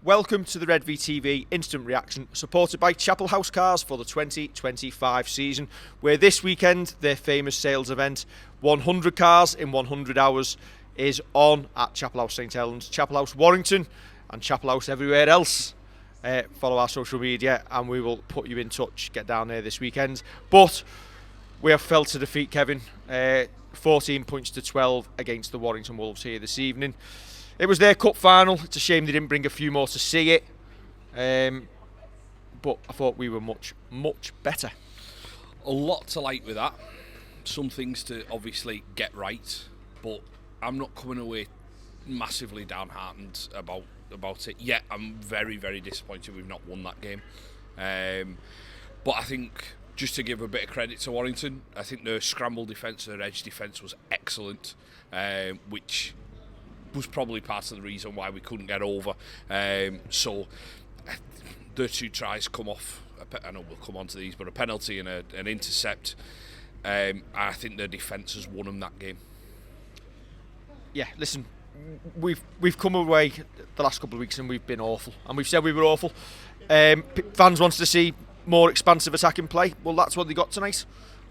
Welcome to the Redvee TV Instant Reaction, supported by Chapel House Cars for the 2025 season, where this weekend their famous sales event, 100 cars in 100 hours, is on at Chapel House St Helens, Chapel House Warrington, and Chapel House everywhere else. Follow our social media and we will put you in touch. Get down there this weekend. But we have fell to defeat, Kevin. 14 points to 12 against the Warrington Wolves here this evening. It was their cup final. It's a shame they didn't bring a few more to see it. But I thought we were much, much better. A lot to like with that. Some things to obviously get right, but I'm not coming away massively downhearted about it. Yet I'm very, very disappointed we've not won that game. But I think, just to give a bit of credit to Warrington, I think their scramble defence, their edge defence was excellent, which was probably part of the reason why we couldn't get over. So their two tries come off, I know we'll come on to these, but a penalty and an intercept. I think their defence has won them that game. Yeah, listen, we've come away the last couple of weeks and we've been awful, and we've said we were awful. Fans wanted to see more expansive attacking play. Well, that's what they got tonight.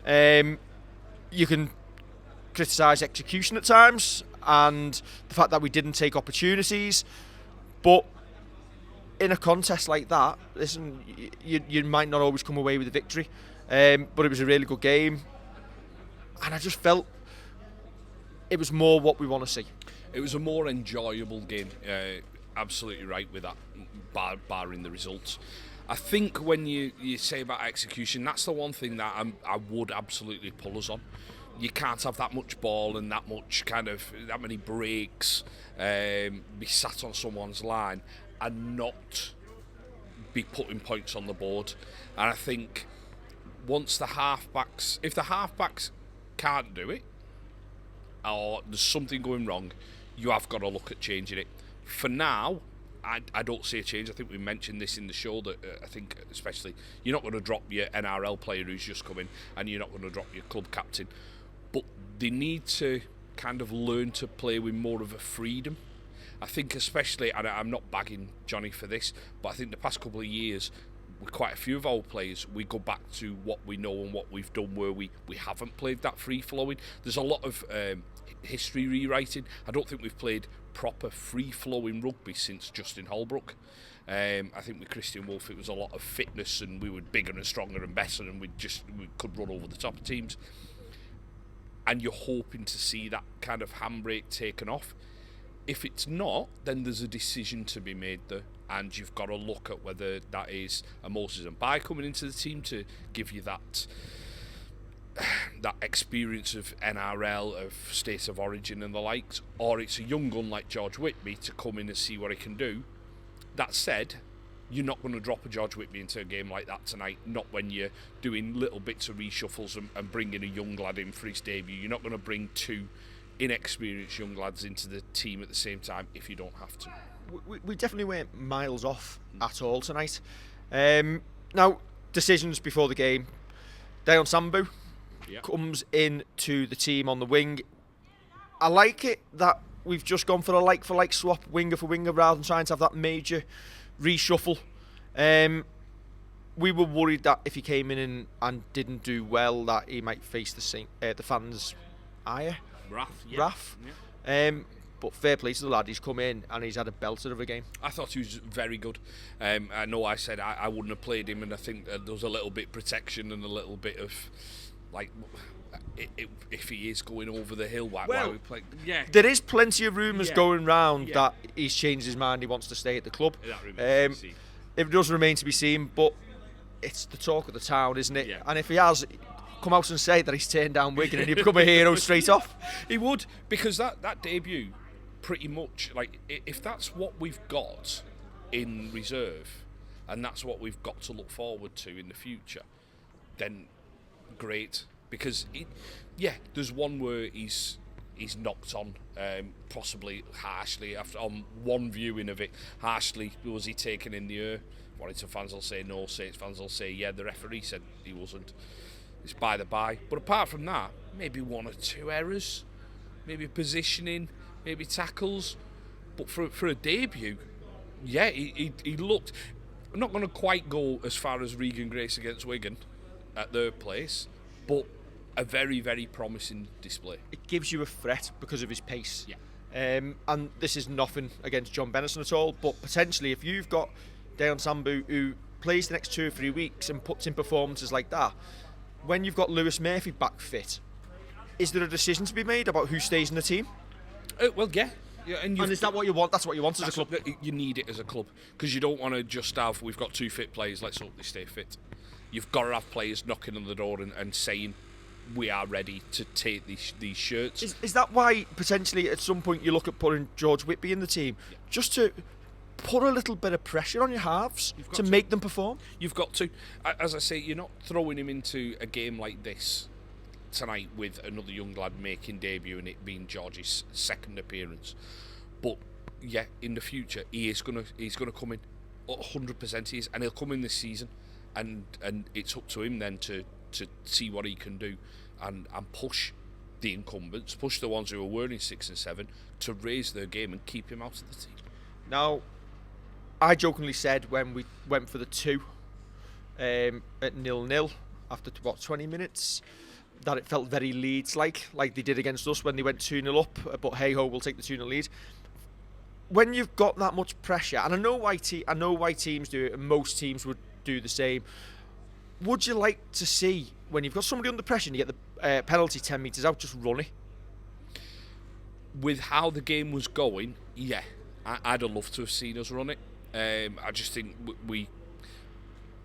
You can criticise execution at times and the fact that we didn't take opportunities, but in a contest like that, listen, you might not always come away with a victory, but it was a really good game, and I just felt it was more what we want to see. It was a more enjoyable game. Absolutely right with that, barring the results. I think when you say about execution, that's the one thing that I would absolutely pull us on. You can't have that much ball and that many breaks, be sat on someone's line and not be putting points on the board. And I think once the halfbacks, if the halfbacks can't do it, or there's something going wrong, you have got to look at changing it. For now, I don't see a change. I think we mentioned this in the show that I think especially you're not going to drop your NRL player who's just come in, and you're not going to drop your club captain. But they need to kind of learn to play with more of a freedom. I think especially, and I'm not bagging Johnny for this, but I think the past couple of years, with quite a few of our players, we go back to what we know and what we've done where we haven't played that free-flowing. There's a lot of history rewriting. I don't think we've played proper free-flowing rugby since Justin Holbrook. I think with Christian Wolf it was a lot of fitness and we were bigger and stronger and better and we could run over the top of teams. And you're hoping to see that kind of handbrake taken off. If it's not, then there's a decision to be made there, and you've got to look at whether that is a Moses and Bai coming into the team to give you that experience of NRL, of state of origin and the likes, or it's a young gun like George Whitby to come in and see what he can do. That said, you're not going to drop a George Whitby into a game like that tonight, not when you're doing little bits of reshuffles and bringing a young lad in for his debut. You're not going to bring two inexperienced young lads into the team at the same time if you don't have to. We definitely weren't miles off at all tonight. Now, decisions before the game. Deon Sambu comes into the team on the wing. I like it that we've just gone for a like-for-like swap, winger for winger, rather than trying to have that major reshuffle. We were worried that if he came in and didn't do well, that he might face the fans' ire. Wrath. Yeah. But fair play to the lad, he's come in and he's had a belter of a game. I thought he was very good. I know I said I wouldn't have played him, and I think there was a little bit of protection and a little bit of, like, if he is going over the hill, why we play? Yeah. There is plenty of rumours going round that he's changed his mind, he wants to stay at the club. It does remain to be seen, but it's the talk of the town, isn't it? Yeah. And if he has come out and say that he's turned down Wigan and he'd become a hero straight off. He would, because that debut, pretty much, like, if that's what we've got in reserve and that's what we've got to look forward to in the future, then great. Because there's one where he's knocked on, possibly harshly, after on one viewing of it, harshly was he taken in the air. Warrington fans will say no, Saints fans will say yeah, the referee said he wasn't. It's by the by. But apart from that, maybe one or two errors, maybe positioning, maybe tackles. But for a debut, Yeah, he looked. I'm not going to quite go as far as Regan Grace against Wigan at third place, but a very, very promising display. It gives you a threat because of his pace. Yeah. And this is nothing against John Bennison at all, but potentially if you've got Deon Sambu who plays the next 2 or 3 weeks and puts in performances like that, when you've got Lewis Murphy back fit, is there a decision to be made about who stays in the team? Well, yeah. Yeah, and is that what you want? That's what you want as a club? You need it as a club, because you don't want to just have, we've got 2 fit players, let's hope they stay fit. You've got to have players knocking on the door and saying, we are ready to take these shirts. Is that why potentially at some point you look at putting George Whitby in the team? Yeah. Just to put a little bit of pressure on your halves to make them perform? You've got to. As I say, you're not throwing him into a game like this tonight with another young lad making debut and it being George's second appearance. But yeah, in the future he's gonna come in 100%. He is, and he'll come in this season, and it's up to him then to see what he can do and push the incumbents, push the ones who are wearing 6 and 7 to raise their game and keep him out of the team. Now, I jokingly said when we went for the 2 at 0-0 after 20 minutes that it felt very Leeds-like they did against us when they went 2-0 up, but hey-ho, we'll take the 2-0 lead. When you've got that much pressure, and I know why teams do it, and most teams would do the same, would you like to see, when you've got somebody under pressure and you get the penalty 10 metres out, just run it? With how the game was going, yeah, I'd have loved to have seen us run it. I just think we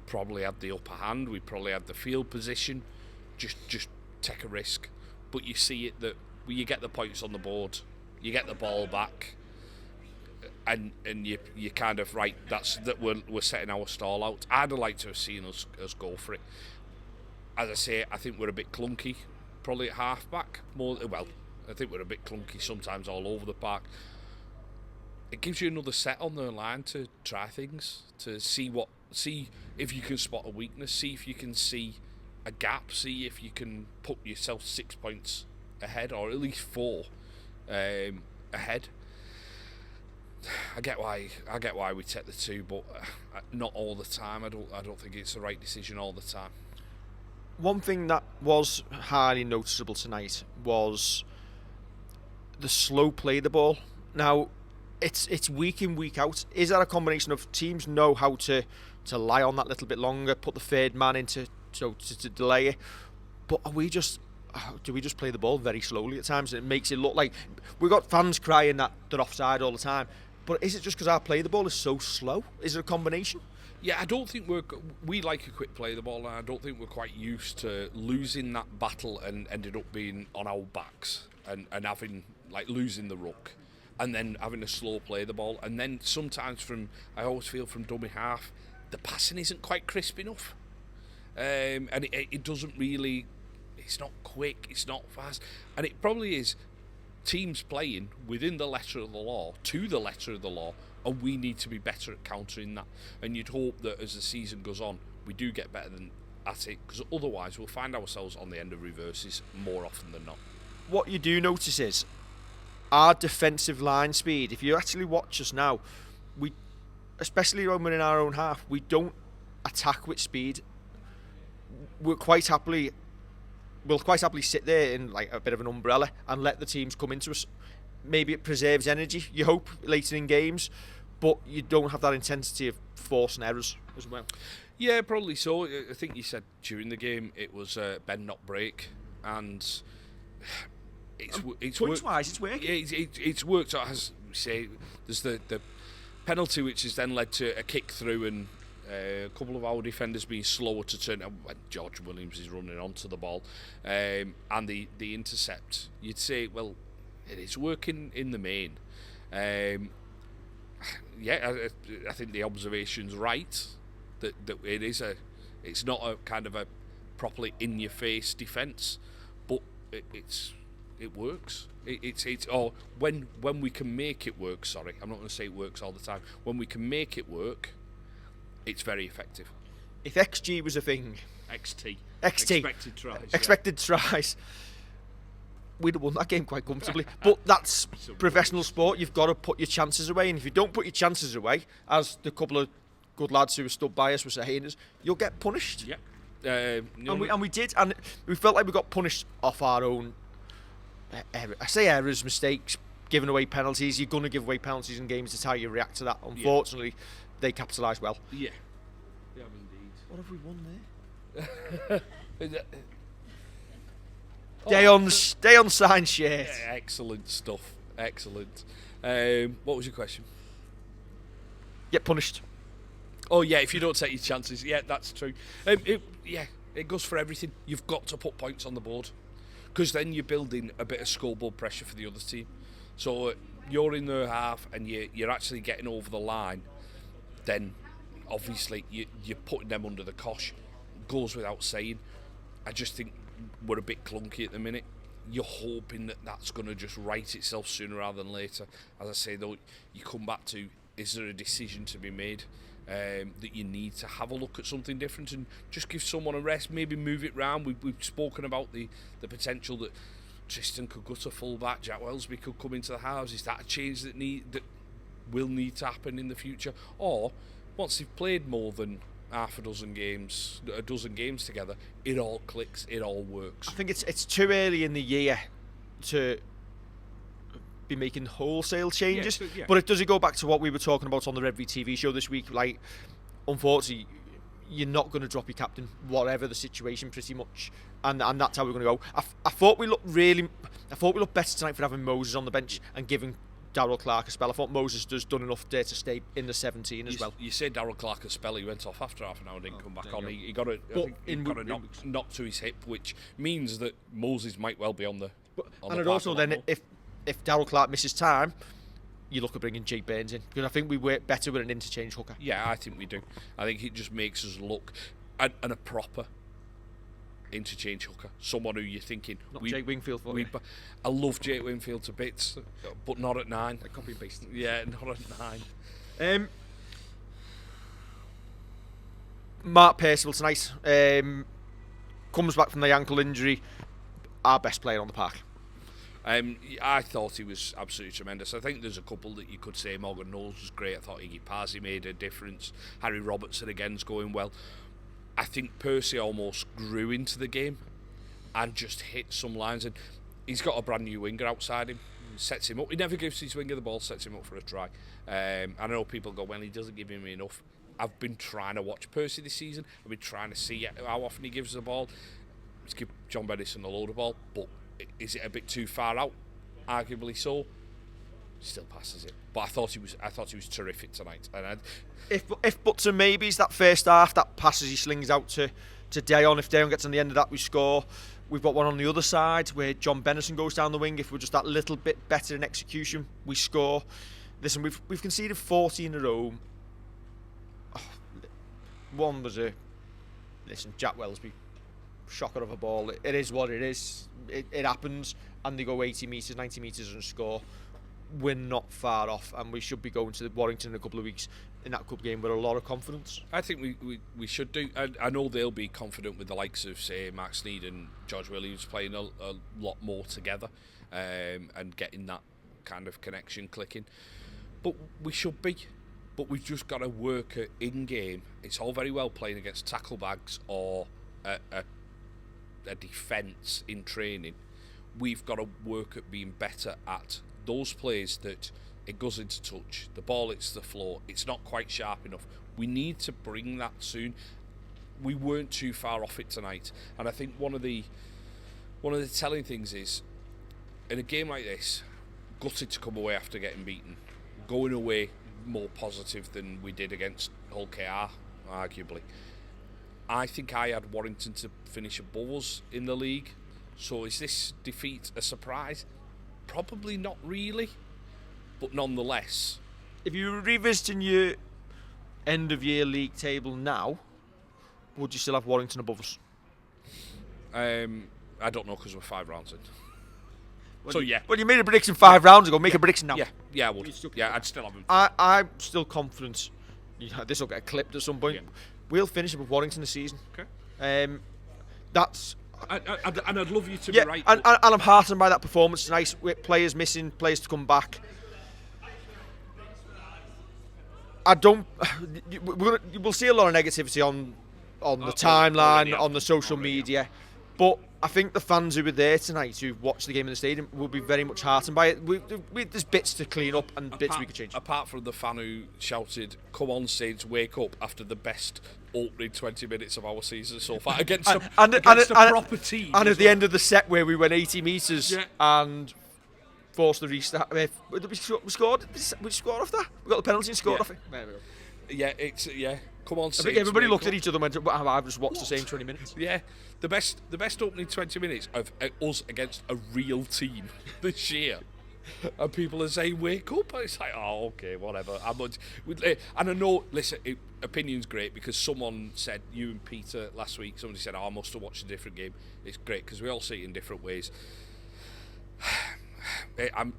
probably had the upper hand, we probably had the field position, just take a risk. But you see it that you get the points on the board, you get the ball back, and you kind of, right, we're setting our stall out. I'd have liked to have seen us go for it. As I say, I think we're a bit clunky, probably at half-back. I think we're a bit clunky sometimes all over the park. It gives you another set on the line to try things, to see if you can spot a weakness, see if you can see a gap, see if you can put yourself 6 points ahead, or at least 4 ahead. I get why we take the 2, but not all the time. I don't think it's the right decision all the time. One thing that was highly noticeable tonight was the slow play of the ball. Now, it's week in, week out. Is that a combination of teams know how to lie on that little bit longer, put the third man in to delay it? But do we just play the ball very slowly at times, and it makes it look like we've got fans crying that they're offside all the time? But is it just because our play the ball is so slow? Is it a combination? Yeah, I don't think we like a quick play the ball, and I don't think we're quite used to losing that battle and ended up being on our backs and having, like, losing the ruck and then having a slow play the ball. And then sometimes I always feel from dummy half, the passing isn't quite crisp enough. And it doesn't really, it's not quick, it's not fast. And it probably is teams playing within the letter of the law, to the letter of the law, and we need to be better at countering that. And you'd hope that as the season goes on, we do get better at it, because otherwise we'll find ourselves on the end of reverses more often than not. What you do notice is our defensive line speed. If you actually watch us now, especially when we're in our own half, we don't attack with speed. We'll quite happily sit there in like a bit of an umbrella and let the teams come into us. Maybe it preserves energy, you hope, later in games, but you don't have that intensity of forcing errors as well. Yeah, probably so. I think you said during the game it was bend not break, and it's points-wise, it's working. It's worked out. As we say, there's the penalty, which has then led to a kick through and a couple of our defenders being slower to turn when George Williams is running onto the ball, and the intercept. You'd say, well, it is working in the main. Yeah, I think the observation's right that it's not a kind of a properly in your face defence, but it works. When we can make it work. Sorry, I'm not going to say it works all the time. When we can make it work, it's very effective. If XG was a thing, XT expected tries. we'd have won that game quite comfortably. But that's professional sport. You've got to put your chances away, and if you don't put your chances away, as the couple of good lads who were stood by us were saying, you'll get punished. Yeah. And we did, and we felt like we got punished off our own. I say errors, mistakes, giving away penalties. You're going to give away penalties in games. It's how you react to that. Unfortunately, they capitalised well. Yeah. They have indeed. What have we won there? Day on signed shirt. Yeah, excellent stuff. Excellent. What was your question? Get punished. Oh yeah, if you don't take your chances, yeah, that's true. It goes for everything. You've got to put points on the board, because then you're building a bit of scoreboard pressure for the other team. So you're in their half and you're actually getting over the line. Then obviously you're putting them under the cosh. Goes without saying. I just think we're a bit clunky at the minute. You're hoping that that's going to just right itself sooner rather than later. As I say though, you come back to, is there a decision to be made? That you need to have a look at something different and just give someone a rest, maybe move it round. We've spoken about the potential that Tristan could go to full-back, Jack Wellsby could come into the house. Is that a change that will need to happen in the future? Or, once they've played more than a dozen games together, it all clicks, it all works. I think it's too early in the year to be making wholesale changes, but it does go back to what we were talking about on the Redvee TV show this week. Like, unfortunately, you're not going to drop your captain, whatever the situation, pretty much, and that's how we're going to go. I thought we looked better tonight for having Moses on the bench and giving Darryl Clark a spell. I thought Moses has done enough there to stay in the 17 as well. You said Darryl Clark a spell. He went off after half an hour and didn't come back on. He got a knock to his hip, which means that Moses might well be on the. And it also then, if Darryl Clark misses time, you look at bringing Jake Burns in, because I think we work better with an interchange hooker. Yeah, I think we do. I think it just makes us look and a proper interchange hooker, someone who you're thinking. Not Jake Wingfield for you. I love Jake Wingfield to bits, but not at 9. Like copy and paste. Yeah, not at 9. Mark Percival tonight comes back from the ankle injury. Our best player on the park. I thought he was absolutely tremendous. I think there's a couple that you could say. Morgan Knowles was great. I thought Iggy Parsi made a difference. Harry Robertson again's going well. I think Percy almost grew into the game and just hit some lines. And he's got a brand new winger outside him. Sets him up. He never gives his winger the ball. Sets him up for a try. I know people go, well, he doesn't give him enough. I've been trying to watch Percy this season. I've been trying to see how often he gives the ball. He's give John Bennison a load of ball, but is it a bit too far out? Arguably so. Still passes it. But I thought he was terrific tonight. And if but to maybes that first half, that passes he slings out to Dayon. If Dayon gets on the end of that, we score. We've got one on the other side where John Bennison goes down the wing. If we're just that little bit better in execution, we score. Listen, we've conceded 40 in a row. One was Jack Wellsby, shocker of a ball. It is what it is. It happens, and they go 80 metres, 90 metres and score. We're not far off, and we should be going to Warrington in a couple of weeks in that cup game with a lot of confidence. I think we should do. I know they'll be confident with the likes of, say, Mark Sneed and George Williams playing a lot more together and getting that kind of connection clicking. But we should be. But we've just got to work at in-game. It's all very well playing against tackle bags or a defence in training. We've got to work at being better at those plays that it goes into touch, the ball hits the floor, it's not quite sharp enough. We need to bring that soon. We weren't too far off it tonight, and I think one of the telling things is, in a game like this, gutted to come away after getting beaten, going away more positive than we did against Hull KR, arguably. I think I had Warrington to finish above us in the league. So is this defeat a surprise? Probably not really, but nonetheless. If you were revisiting your end of year league table now, would you still have Warrington above us? I don't know, because we're 5 rounds in. Yeah. Well, you made a prediction 5 rounds ago. Make a prediction now. Yeah, I would. Yeah, I'd still have him. I'm still confident. This will get clipped at some point. Yeah. We'll finish above Warrington this season. Okay. That's And I'd love you to Yeah, be right. and I'm heartened by that performance tonight, with players missing, players to come back. I don't. We'll see a lot of negativity on the timeline, on the social media, but I think the fans who were there tonight, who watched the game in the stadium, will be very much heartened by it. There's bits to clean up and bits we could change. Apart from the fan who shouted, "Come on, Saints, wake up!" after the best opening 20 minutes of our season so far against a proper team. And at the end of the set, where we went 80 metres and forced the restart. We scored. We scored off that. We got the penalty and scored off it. There we go. Yeah. Come on, I think everybody looked at each other and went, "Wow, I've just watched the same 20 minutes." Yeah, the best opening 20 minutes of us against a real team this year. And people are saying, "Wake up!" And it's like, "Oh, okay, whatever." And I know, listen, opinion's great, because someone said, you and Peter last week, somebody said, "Oh, I must have watched a different game." It's great because we all see it in different ways. I'm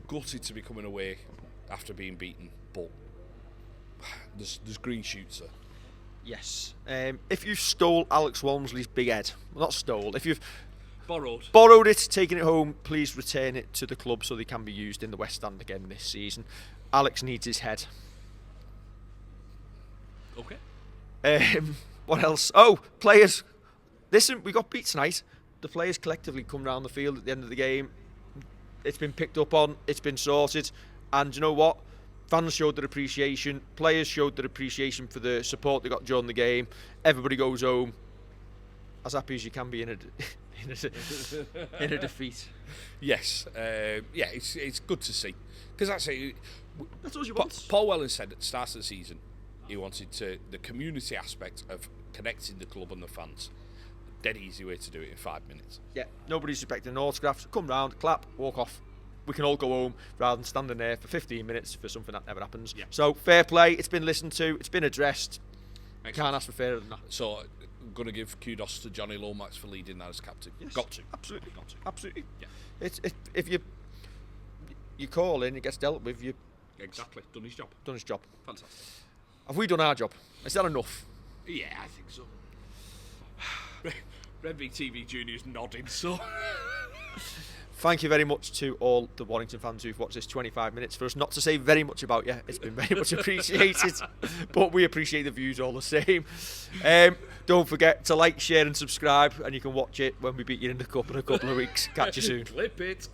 gutted to be coming away after being beaten, but there's green shoots there. Yes. If you stole Alex Walmsley's big head, well, not stole, if you've borrowed it, taken it home, please return it to the club so they can be used in the West Stand again this season. Alex needs his head. Okay. What else? Oh, players. Listen, we got beat tonight. The players collectively come round the field at the end of the game. It's been picked up on, it's been sorted, and you know what? Fans showed their appreciation, players showed their appreciation for the support they got during the game. Everybody goes home as happy as you can be in a defeat. Yes, it's good to see, because that's all you want. Paul Whelan said at the start of the season he wanted the community aspect of connecting the club and the fans. Dead easy way to do it in 5 minutes. Yeah, nobody's expecting an autograph. Come round, clap, walk off. We can all go home rather than standing there for 15 minutes for something that never happens. Yeah. So fair play. It's been listened to. It's been addressed. Excellent. Can't ask for fairer than that. So I'm going to give kudos to Johnny Lomax for leading that as captain. Yes. Got to. Absolutely. Yeah. If you call in, it gets dealt with. Exactly. Done his job. Fantastic. Have we done our job? Is that enough? Yeah, I think so. Redvee TV Junior's nodding, so... Thank you very much to all the Warrington fans who've watched this 25 minutes. For us not to say very much about you, it's been very much appreciated, but we appreciate the views all the same. Don't forget to like, share and subscribe, and you can watch it when we beat you in the cup in a couple of weeks. Catch you soon. Clip it.